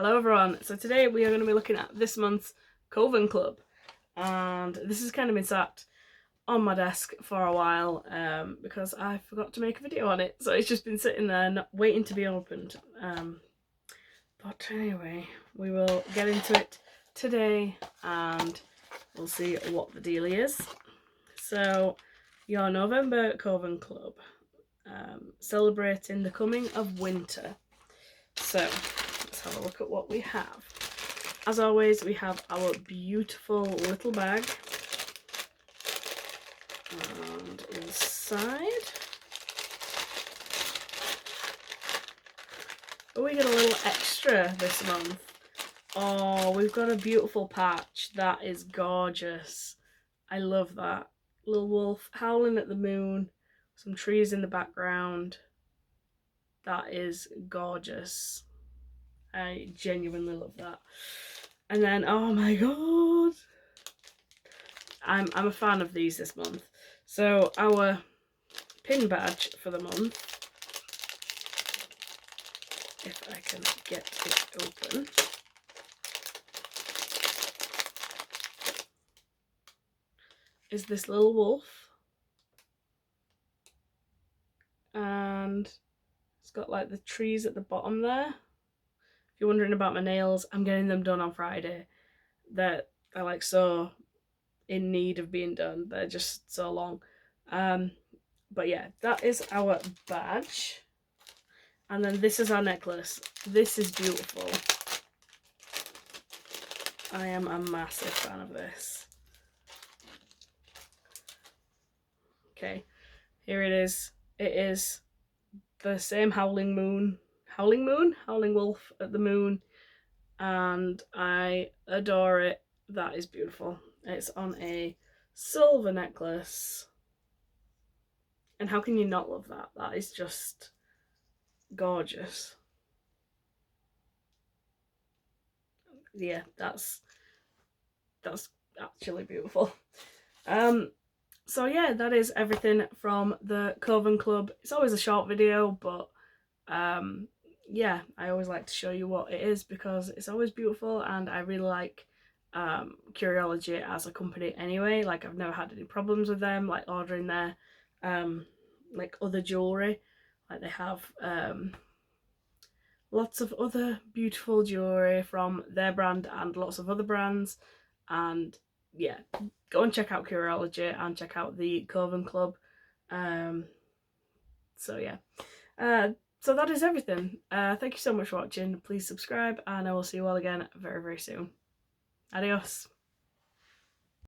Hello everyone, so today we are going to be looking at this month's Coven Club, and this has kind of been sat on my desk for a while because I forgot to make a video on it, so it's just been sitting there not waiting to be opened. But anyway, we will get into it today and we'll see what the deal is. So, your November Coven Club, celebrating the coming of winter. So, let's have a look at what we have. As always, we have our beautiful little bag. And inside, oh, we get a little extra this month. Oh, we've got a beautiful patch. That is gorgeous. I love that. Little wolf howling at the moon. Some trees in the background. That is gorgeous. I genuinely love that. And then, oh my god, I'm a fan of these this month. So our pin badge for the month, if I can get it open, is this little wolf. And it's got like the trees at the bottom there. If you're wondering about my nails, I'm getting them done on Friday. They're like so in need of being done. They're just so long. But yeah, that is our badge. And then this is our necklace. This is beautiful. I am a massive fan of this. Okay, here it is. It is the same howling wolf at the moon. And I adore it. That is beautiful. It's on a silver necklace. And how can you not love that? That is just gorgeous. Yeah, that's actually beautiful. So yeah, that is everything from the Coven Club. It's always a short video, but yeah, I always like to show you what it is because it's always beautiful, and I really like Curiology as a company anyway. Like, I've never had any problems with them, like ordering their like other jewellery. Like, they have lots of other beautiful jewellery from their brand and lots of other brands. And yeah, go and check out Curiology and check out the Coven Club. So yeah, so that is everything. Thank you so much for watching. Please subscribe, and I will see you all again very, very soon. Adios.